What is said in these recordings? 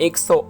100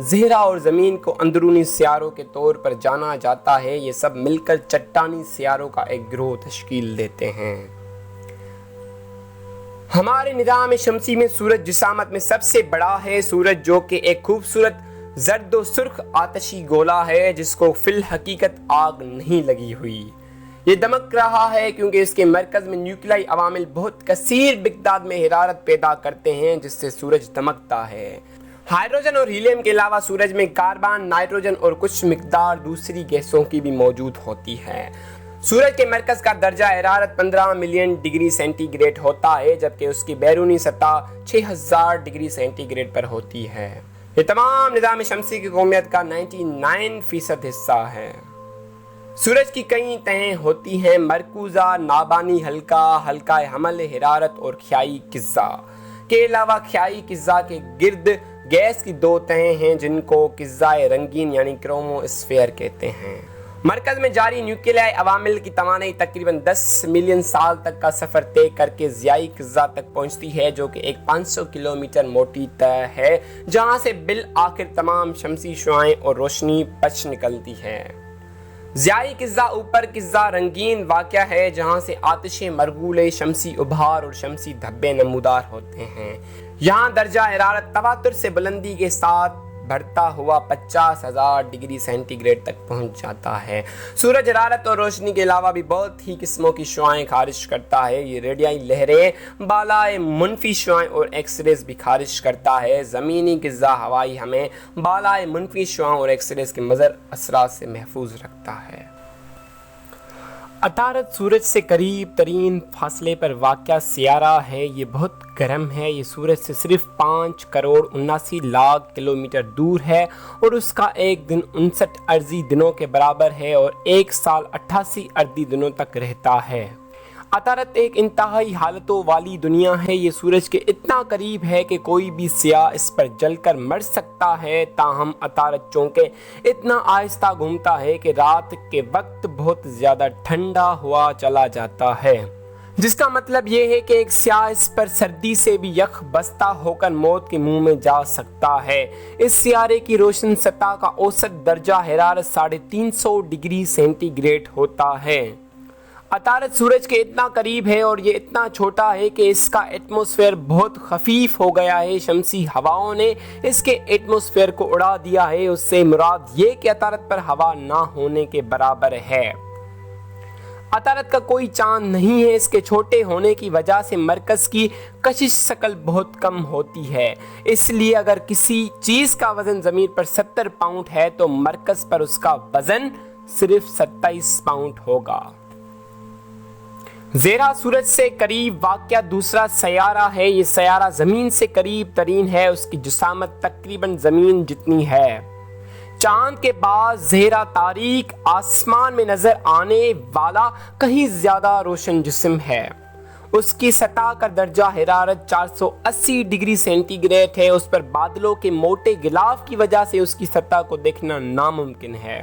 زہرا اور زمین کو اندرونی سیاروں کے طور پر جانا جاتا ہے، یہ سب مل کر چٹانی سیاروں کا ایک گروہ تشکیل دیتے ہیں۔ ہمارے نظام شمسی میں سورج جسامت میں سب سے بڑا ہے۔ سورج جو کہ ایک خوبصورت زرد و سرخ آتشی گولا ہے جس کو فی الحقیقت آگ نہیں لگی ہوئی۔ یہ دمک رہا ہے کیونکہ اس کے مرکز میں نیوکلیائی عوامل بہت کثیر مقدار میں حرارت پیدا کرتے ہیں جس سے سورج دمکتا ہے۔ ہائیڈروجن اور ہیلیم کے علاوہ سورج میں کاربن، نائٹروجن اور کچھ مقدار دوسری گیسوں کی بھی موجود ہوتی ہے۔ سورج کے مرکز کا درجہ حرارت 15 ملین ڈگری سینٹی گریڈ ہوتا ہے جبکہ اس کی بیرونی سطح 6000 ڈگری سینٹی گریڈ پر ہوتی ہے۔ یہ تمام نظام شمسی کی قومیت کا 99% حصہ ہے۔ سورج کی کئی تہیں ہوتی ہیں: مرکوزہ، نابانی حلقہ، حلقہ حمل حرارت اور خیائی قزہ کے علاوہ خیائی قزہ کے گرد گیس کی 2 تہیں ہیں جن کو قزہ رنگین یعنی کرومو اسفیئر کہتے ہیں۔ مرکز میں جاری نیوکلیائی عوامل کی توانائی تقریباً 10 ملین سال تک کا سفر طے کر کے ضیائی قزہ تک پہنچتی ہے جو کہ ایک 500 کلومیٹر موٹی تہ ہے جہاں سے بالآخر تمام شمسی شعاعیں اور روشنی بچ نکلتی ہے۔ ضیائی قزہ اوپر قزہ رنگین واقع ہے جہاں سے آتشیں، مرغولے، شمسی ابھار اور شمسی دھبے نمودار ہوتے ہیں۔ یہاں درجہ حرارت تواتر سے بلندی کے ساتھ بڑھتا ہوا 50,000 ڈگری سینٹی گریڈ تک پہنچ جاتا ہے۔ سورج حرارت اور روشنی کے علاوہ بھی بہت ہی قسموں کی شعاعیں خارج کرتا ہے۔ یہ ریڈیائی لہریں، بالائے منفی شعاعیں اور ایکس ریز بھی خارج کرتا ہے۔ زمینی قزہ ہوائی ہمیں بالائے منفی شعاعوں اور ایکس ریز کے مضر اثرات سے محفوظ رکھتا ہے۔ عطارد سورج سے قریب ترین فاصلے پر واقع سیارہ ہے۔ یہ بہت گرم ہے۔ یہ سورج سے صرف 5 کروڑ 79 لاکھ کلومیٹر دور ہے اور اس کا ایک دن 59 ارضی دنوں کے برابر ہے اور ایک سال 88 ارضی دنوں تک رہتا ہے۔ عطارد ایک انتہائی حالتوں والی دنیا ہے۔ یہ سورج کے اتنا قریب ہے کہ کوئی بھی سیاہ اس پر جل کر مر سکتا ہے۔ تاہم عطارد چونکہ اتنا آہستہ گھومتا ہے کہ رات کے وقت بہت زیادہ ٹھنڈا ہوا چلا جاتا ہے، جس کا مطلب یہ ہے کہ ایک سیاہ اس پر سردی سے بھی یخ بستہ ہو کر موت کے منہ میں جا سکتا ہے۔ اس سیارے کی روشن سطح کا اوسط درجہ حرارت 350 ڈگری سینٹی گریڈ ہوتا ہے۔ عطارد سورج کے اتنا قریب ہے اور یہ اتنا چھوٹا ہے کہ اس کا ایٹماسفیئر بہت خفیف ہو گیا ہے۔ شمسی ہواؤں نے اس کے ایٹماسفیئر کو اڑا دیا ہے۔ اس سے مراد یہ کہ عطارد پر ہوا نہ ہونے کے برابر ہے۔ عطارد کا کوئی چاند نہیں ہے۔ اس کے چھوٹے ہونے کی وجہ سے مرکز کی کشش شکل بہت کم ہوتی ہے۔ اس لیے اگر کسی چیز کا وزن زمین پر 70 پاؤنڈ ہے تو مرکز پر اس کا وزن صرف 27 پاؤنڈ ہوگا۔ زیرہ سورج سے قریب واقع دوسرا سیارہ ہے۔ یہ سیارہ زمین سے قریب ترین ہے۔ اس کی جسامت تقریباً زمین جتنی ہے۔ چاند کے بعد زہرہ تاریک آسمان میں نظر آنے والا کہیں زیادہ روشن جسم ہے۔ اس کی سطح کا درجہ حرارت 480 ڈگری سینٹی گریڈ ہے۔ اس پر بادلوں کے موٹے غلاف کی وجہ سے اس کی سطح کو دیکھنا ناممکن ہے،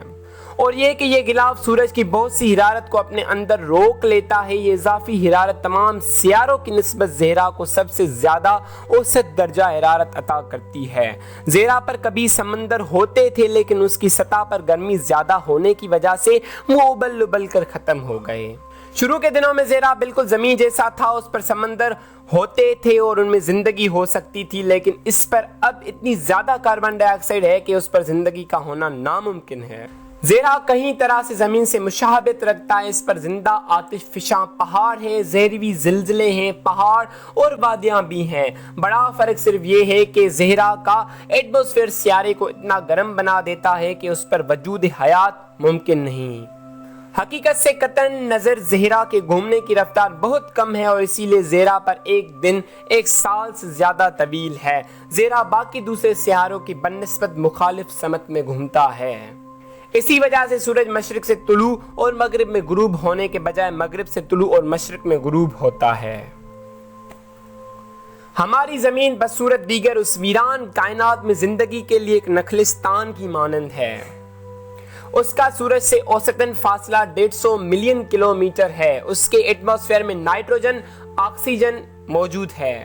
اور یہ کہ یہ غلاف سورج کی بہت سی حرارت کو اپنے اندر روک لیتا ہے۔ یہ اضافی حرارت تمام سیاروں کی نسبت زہرہ کو سب سے زیادہ اوسط درجہ حرارت عطا کرتی ہے۔ زہرہ پر کبھی سمندر ہوتے تھے لیکن اس کی سطح پر گرمی زیادہ ہونے کی وجہ سے وہ ابل ابل کر ختم ہو گئے۔ شروع کے دنوں میں زہرہ بالکل زمین جیسا تھا۔ اس پر سمندر ہوتے تھے اور ان میں زندگی ہو سکتی تھی، لیکن اس پر اب اتنی زیادہ کاربن ڈائی آکسائڈ ہے کہ اس پر زندگی کا ہونا ناممکن ہے۔ زہرہ کئی طرح سے زمین سے مشابہت رکھتا ہے۔ اس پر زندہ آتش فشاں پہاڑ ہیں، زہریلی زلزلے ہیں، پہاڑ اور وادیاں بھی ہیں۔ بڑا فرق صرف یہ ہے کہ زہرہ کا ایٹماسفیئر سیارے کو اتنا گرم بنا دیتا ہے کہ اس پر وجود حیات ممکن نہیں۔ حقیقت سے قطعاً نظر زہرہ کے گھومنے کی رفتار بہت کم ہے اور اسی لیے زہرہ پر ایک دن ایک سال سے زیادہ طویل ہے۔ زہرہ باقی دوسرے سیاروں کی بنسبت مخالف سمت میں گھومتا ہے۔ اسی وجہ سے سورج مشرق سے طلوع اور مغرب میں غروب ہونے کے بجائے مغرب سے طلوع اور مشرق میں غروب ہوتا ہے۔ ہماری زمین بصورت دیگر اس ویران کائنات میں زندگی کے لیے ایک نخلستان کی مانند ہے۔ اس کا سورج سے اوسطاً فاصلہ 150 ملین کلومیٹر ہے۔ اس کے ایٹماسفیئر میں نائٹروجن، آکسیجن موجود ہے۔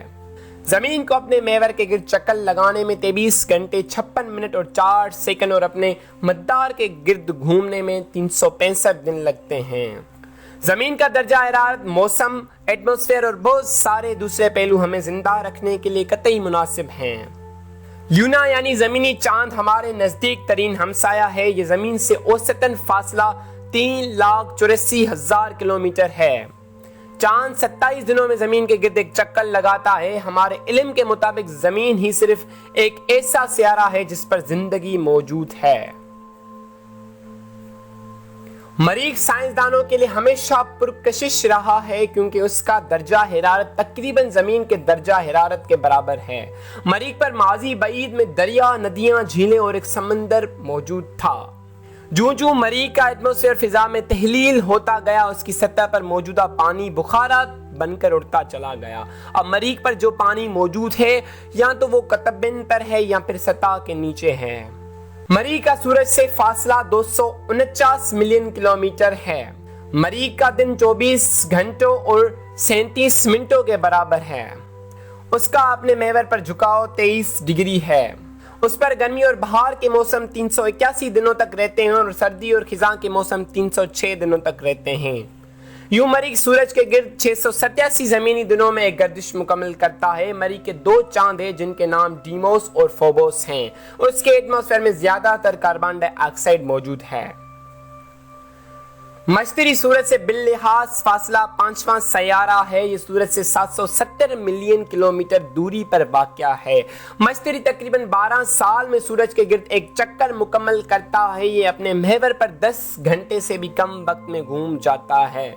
زمین کو اپنے محور کے گرد چکر لگانے میں 23 گھنٹے 56 منٹ اور 4 سیکنڈ اور اپنے مدار کے گرد گھومنے میں 365 دن لگتے ہیں۔ زمین کا درجہ حرارت، موسم، ایٹماسفیئر اور بہت سارے دوسرے پہلو ہمیں زندہ رکھنے کے لیے قطعی مناسب ہیں۔ لیونا یعنی زمینی چاند ہمارے نزدیک ترین ہمسایہ ہے۔ یہ زمین سے اوسطاً فاصلہ 3,84,000 کلومیٹر ہے۔ چاند 27 دنوں میں زمین کے گرد ایک چکر لگاتا ہے۔ ہمارے علم کے مطابق زمین ہی صرف ایک ایسا سیارہ ہے جس پر زندگی موجود ہے۔ مریخ سائنسدانوں کے لیے ہمیشہ پرکشش رہا ہے کیونکہ اس کا درجہ حرارت تقریباً زمین کے درجہ حرارت کے برابر ہے۔ مریخ پر ماضی بعید میں دریا، ندیاں، جھیلیں اور ایک سمندر موجود تھا۔ جوں مریخ کا ایٹماسفیئر فضا میں تحلیل ہوتا گیا، اس کی سطح پر موجودہ پانی بخارات بن کر اڑتا چلا گیا۔ اب مریخ پر جو پانی موجود ہے یا تو وہ قطب بند پر ہے یا پھر سطح کے نیچے ہے۔ مریخ کا سورج سے فاصلہ 249 ملین کلومیٹر ہے۔ مریخ کا دن 24 گھنٹوں اور 37 منٹوں کے برابر ہے۔ اس کا اپنے محور پر جھکاؤ 23 ڈگری ہے۔ اس پر گرمی اور بہار کے موسم 381 دنوں تک رہتے ہیں اور سردی اور خزاں کے موسم 306 دنوں تک رہتے ہیں۔ یوں مریخ سورج کے گرد 687 زمینی دنوں میں ایک گردش مکمل کرتا ہے۔ مریخ کے 2 چاند ہیں جن کے نام ڈیموس اور فوبوس ہیں۔ اس کے ایٹماسفیئر میں زیادہ تر کاربن ڈائی آکسائڈ موجود ہے۔ مشتری سورج سے باللحاظ فاصلہ 5واں سیارہ ہے۔ یہ سورج سے 770 ملین کلومیٹر دوری پر واقع ہے۔ مشتری تقریباً 12 سال میں سورج کے گرد ایک چکر مکمل کرتا ہے۔ یہ اپنے محور پر 10 گھنٹے سے بھی کم وقت میں گھوم جاتا ہے۔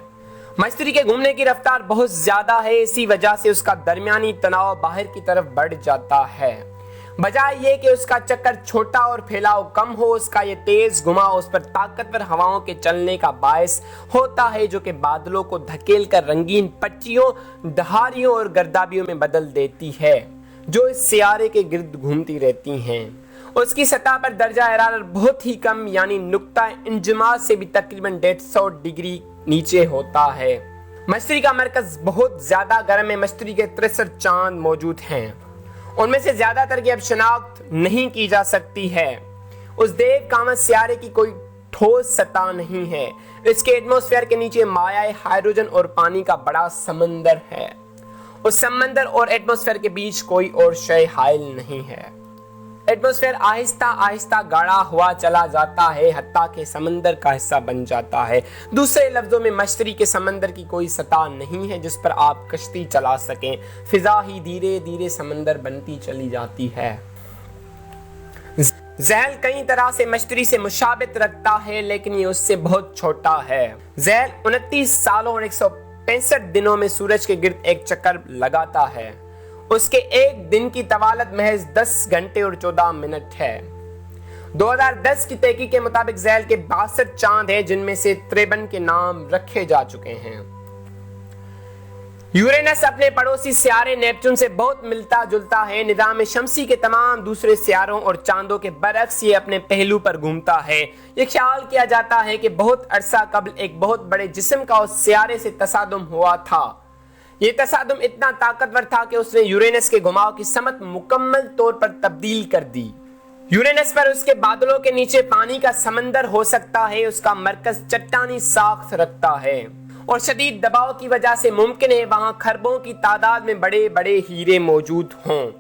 مشتری کے گھومنے کی رفتار بہت زیادہ ہے، اسی وجہ سے اس کا درمیانی تناؤ باہر کی طرف بڑھ جاتا ہے۔ بجائے یہ کہ اس کا چکر چھوٹا اور پھیلاؤ کم ہو، اس کا یہ تیز گھماؤ اس پر طاقتور ہواؤں کے چلنے کا باعث ہوتا ہے جو کہ بادلوں کو دھکیل کر رنگین پٹیوں، دھاریوں اور گردابیوں میں بدل دیتی ہے جو اس سیارے کے گرد گھومتی رہتی ہیں۔ اس کی سطح پر درجہ حرارت بہت ہی کم یعنی نقطہ انجماد سے بھی تقریباً 150 ڈگری نیچے ہوتا ہے۔ مشتری کا مرکز بہت زیادہ گرم ہے۔ مشتری کے 63 چاند موجود ہیں، ان میں سے زیادہ تر کی اب شناخت نہیں کی جا سکتی ہے۔ اس دیو کامت سیارے کی کوئی ٹھوس سطح نہیں ہے۔ اس کے ایٹماسفیئر کے نیچے مائع ہائیڈروجن اور پانی کا بڑا سمندر ہے۔ اس سمندر اور ایٹماسفیئر کے بیچ کوئی اور شے حائل نہیں ہے۔ ایٹماسفیئر آہستہ آہستہ گاڑھا ہوا چلا جاتا ہے حتیٰ کہ سمندر کا حصہ بن جاتا ہے۔ دوسرے لفظوں میں مشتری کے سمندر کی کوئی سطح نہیں ہے جس پر آپ کشتی چلا سکیں۔ فضا ہی دھیرے دھیرے سمندر بنتی چلی جاتی ہے۔ زحل کئی طرح سے مشتری سے مشابہت رکھتا ہے لیکن یہ اس سے بہت چھوٹا ہے۔ زحل 29 سالوں اور 165 دنوں میں سورج کے گرد ایک چکر لگاتا ہے۔ اس کے ایک دن کی طوالت محض 10 گھنٹے اور 14 منٹ ہے۔ 2010 کی تحقیق کے مطابق زحل کے 62 چاند ہیں جن میں سے 53 کے نام رکھے جا چکے ہیں۔ یورینس اپنے پڑوسی سیارے نیپچون سے بہت ملتا جلتا ہے۔ نظام شمسی کے تمام دوسرے سیاروں اور چاندوں کے برعکس یہ اپنے پہلو پر گھومتا ہے۔ یہ خیال کیا جاتا ہے کہ بہت عرصہ قبل ایک بہت بڑے جسم کا اس سیارے سے تصادم ہوا تھا۔ یہ تصادم اتنا طاقتور تھا کہ اس نے یورینس کے گھماؤ کی سمت مکمل طور پر تبدیل کر دی۔ یورینس پر اس کے بادلوں کے نیچے پانی کا سمندر ہو سکتا ہے۔ اس کا مرکز چٹانی ساخت رکھتا ہے اور شدید دباؤ کی وجہ سے ممکن ہے وہاں خربوں کی تعداد میں بڑے بڑے ہیرے موجود ہوں۔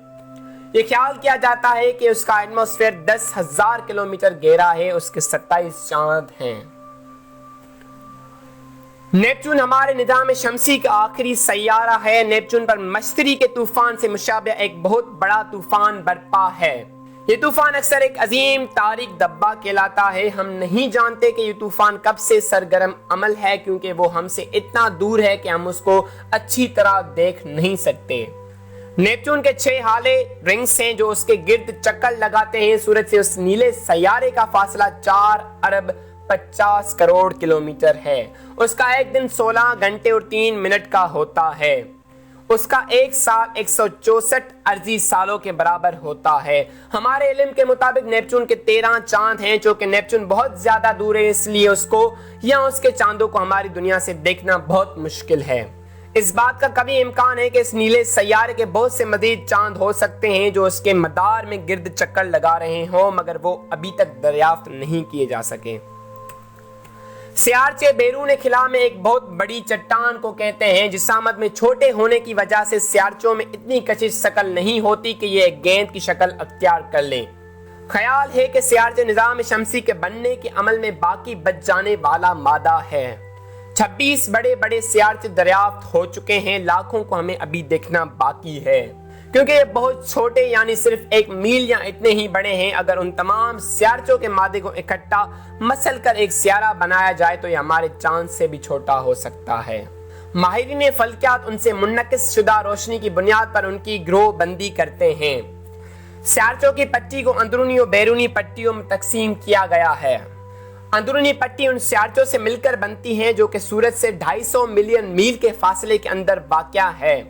یہ خیال کیا جاتا ہے کہ اس کا ایٹماسفیئر 10,000 کلومیٹر گہرا ہے۔ اس کے 27 چاند ہیں۔ نیپچون ہمارے نظام شمسی کا آخری سیارہ ہے۔ نیپچون پر مشتری کے طوفان سے مشابہ ایک بہت بڑا طوفان برپا ہے۔ یہ طوفان اکثر ایک عظیم تاریک دبا کہلاتا ہے۔ ہم نہیں جانتے کہ یہ طوفان کب سے سرگرم عمل ہے کیونکہ وہ ہم سے اتنا دور ہے کہ ہم اس کو اچھی طرح دیکھ نہیں سکتے۔ نیپچون کے 6 ہالے رنگز ہیں جو اس کے گرد چکر لگاتے ہیں۔ سورج سے اس نیلے سیارے کا فاصلہ 4 ارب 50 کروڑ کلومیٹر ہے۔ اس کا ایک دن 16 گھنٹے اور 3 منٹ کا ہوتا ہے۔ اس کا ایک سال 164 ارضی سالوں کے برابر ہوتا ہے۔ ہمارے علم کے مطابق نیپچون کے 13 چاند ہیں چونکہ نیپچون بہت زیادہ دور ہے اس لیے اس کو یا اس کے چاندوں کو ہماری دنیا سے دیکھنا بہت مشکل ہے۔ اس بات کا کبھی امکان ہے کہ اس نیلے سیارے کے بہت سے مزید چاند ہو سکتے ہیں جو اس کے مدار میں گرد چکر لگا رہے ہوں، مگر وہ ابھی تک دریافت نہیں کیے جا سکے۔ سیارچے بیرون خلا میں ایک بہت بڑی چٹان کو کہتے ہیں۔ جسامت میں چھوٹے ہونے کی وجہ سے سیارچوں میں اتنی کشش شکل نہیں ہوتی کہ یہ ایک گیند کی شکل اختیار کر لیں۔ خیال ہے کہ سیارچے نظام شمسی کے بننے کے عمل میں باقی بچ جانے والا مادہ ہے۔ 26 بڑے بڑے سیارچے دریافت ہو چکے ہیں، لاکھوں کو ہمیں ابھی دیکھنا باقی ہے، کیونکہ یہ بہت چھوٹے یعنی صرف 1 میل یا اتنے ہی بڑے ہیں۔ اگر ان تمام سیارچوں کے مادے کو اکٹھا مسل کر ایک سیارہ بنایا جائے تو یہ ہمارے چاند سے بھی چھوٹا ہو سکتا ہے۔ ماہرین فلکیات ان سے منعکس شدہ روشنی کی بنیاد پر ان کی گروہ بندی کرتے ہیں۔ سیارچوں کی پٹی کو اندرونی اور بیرونی پٹیوں میں تقسیم کیا گیا ہے۔ اندرونی پٹی ان سیارچوں سے مل کر بنتی ہیں جو کہ سورج سے 250 ملین میل کے فاصلے کے اندر واقع ہے،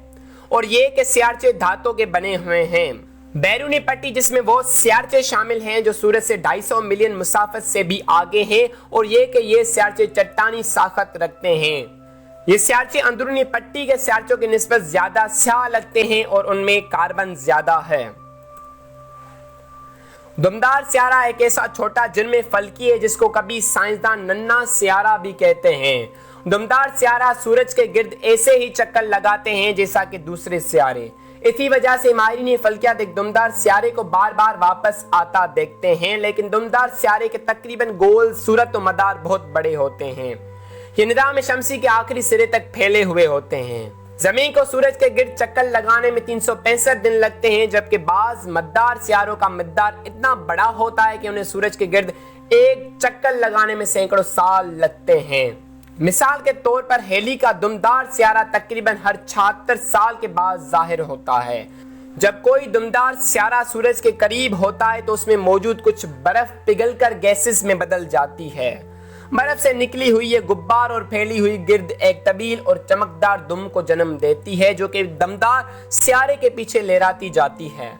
اور یہ کہ سیارچے دھاتوں کے بنے ہوئے ہیں۔ بیرونی پٹی جس میں وہ سیارچے شامل ہیں جو سورج سے 250 ملین مسافت سے بھی آگے ہیں، اور یہ کہ یہ سیارچے چٹانی ساخت رکھتے ہیں۔ یہ سیارچے اندرونی پٹی کے سیارچوں کی نسبت زیادہ سیاہ لگتے ہیں اور ان میں کاربن زیادہ ہے۔ دمدار سیارہ ایک ایسا چھوٹا جرم فلکی ہے جس کو کبھی سائنسدان ننھا سیارہ بھی کہتے ہیں۔ دمدار سیارہ سورج کے گرد ایسے ہی چکر لگاتے ہیں جیسا کہ دوسرے سیارے۔ اسی وجہ سے ماہرین فلکیات ایک دمدار سیارے کو بار بار واپس آتا دیکھتے ہیں، لیکن دمدار سیارے کے تقریباً گول صورت و مدار بہت بڑے ہوتے ہیں۔ یہ نظام شمسی کے آخری سرے تک پھیلے ہوئے ہوتے ہیں۔ زمین کو سورج کے گرد چکر لگانے میں 365 دن لگتے ہیں، جبکہ بعض مدار سیاروں کا مدار اتنا بڑا ہوتا ہے کہ انہیں سورج کے گرد ایک چکر لگانے میں سینکڑوں سال لگتے ہیں۔ مثال کے طور پر ہیلی کا دمدار سیارہ تقریباً ہر 76 سال کے بعد ظاہر ہوتا ہے۔ جب کوئی دمدار سیارہ سورج کے قریب ہوتا ہے تو اس میں موجود کچھ برف پگھل کر گیسز میں بدل جاتی ہے۔ برف سے نکلی ہوئی یہ غبار اور پھیلی ہوئی گرد ایک طویل اور چمکدار دم کو جنم دیتی ہے جو کہ دمدار سیارے کے پیچھے لہراتی جاتی ہے۔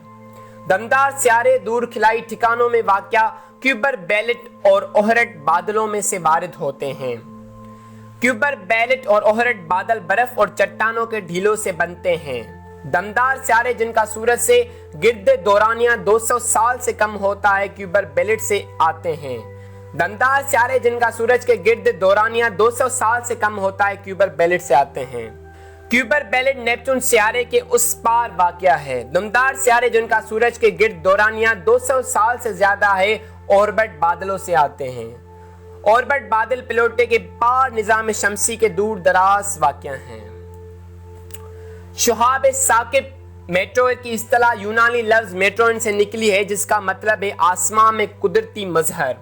دمدار سیارے دور خلائی ٹھکانوں میں واقع کیوپر بیلٹ اور اوہرٹ بادلوں میں سے وارد ہوتے ہیں۔ کیوپر بیلٹ اور اوہرٹ بادل برف اور چٹانوں کے ڈھیلوں سے بنتے ہیں۔ دمدار سیارے جن کا سورج سے گرد دورانیہ 200 سال سے کم ہوتا ہے کیوپر بیلٹ سے آتے ہیں۔ دمدار سیارے جن کا سورج کے گرد دورانیہ 200 سال سے کم ہوتا ہے کیوپر بیلٹ سے آتے ہیں۔ کیوپر بیلٹ نیپچون سیارے کے اس پار واقع ہے۔ دمدار سیارے جن کا سورج کے گرد دورانیہ 200 سال سے زیادہ ہے اوربٹ بادلوں سے آتے ہیں۔ اوربٹ بادل پلوٹو کے پار نظام شمسی کے دور دراز واقع ہیں۔ شہاب ثاقب میٹور کی اصطلاح یونانی لفظ میٹرون سے نکلی ہے جس کا مطلب ہے آسمان میں قدرتی مظہر۔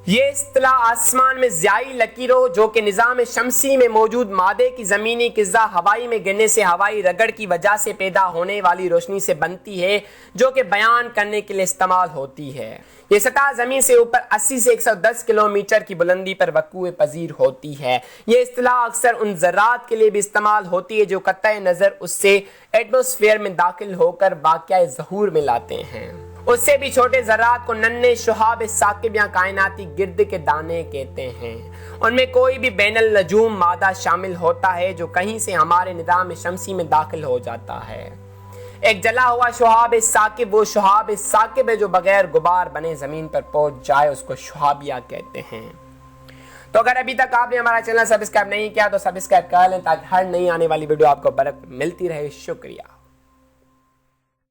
یہ اصطلاح آسمان میں ضیائی لکیروں جو کہ نظام شمسی میں موجود مادے کی زمینی غذا ہوائی میں گرنے سے ہوائی رگڑ کی وجہ سے پیدا ہونے والی روشنی سے بنتی ہے جو کہ بیان کرنے کے لیے استعمال ہوتی ہے۔ یہ سطح زمین سے اوپر 80 سے 110 کلومیٹر کی بلندی پر وقوع پذیر ہوتی ہے۔ یہ اصطلاح اکثر ان ذرات کے لیے بھی استعمال ہوتی ہے جو قطع نظر اس سے ایٹماسفیئر میں داخل ہو کر واقعہ ظہور میں لاتے ہیں۔ اس سے بھی چھوٹے ذرات کو ننھے شہاب ثاقب یا کائناتی گرد کے دانے کہتے ہیں۔ ان میں کوئی بھی بین النجوم مادہ شامل ہوتا ہے جو کہیں سے ہمارے نظام شمسی میں داخل ہو جاتا ہے۔ ایک جلا ہوا شہاب ثاقب وہ شہاب ثاقب ہے جو بغیر غبار بنے زمین پر پہنچ جائے، اس کو شہابیہ کہتے ہیں۔ تو اگر ابھی تک آپ نے ہمارا چینل سبسکرائب نہیں کیا تو سبسکرائب کر لیں تاکہ ہر نئی آنے والی ویڈیو آپ کو برابر ملتی رہے۔ شکریہ۔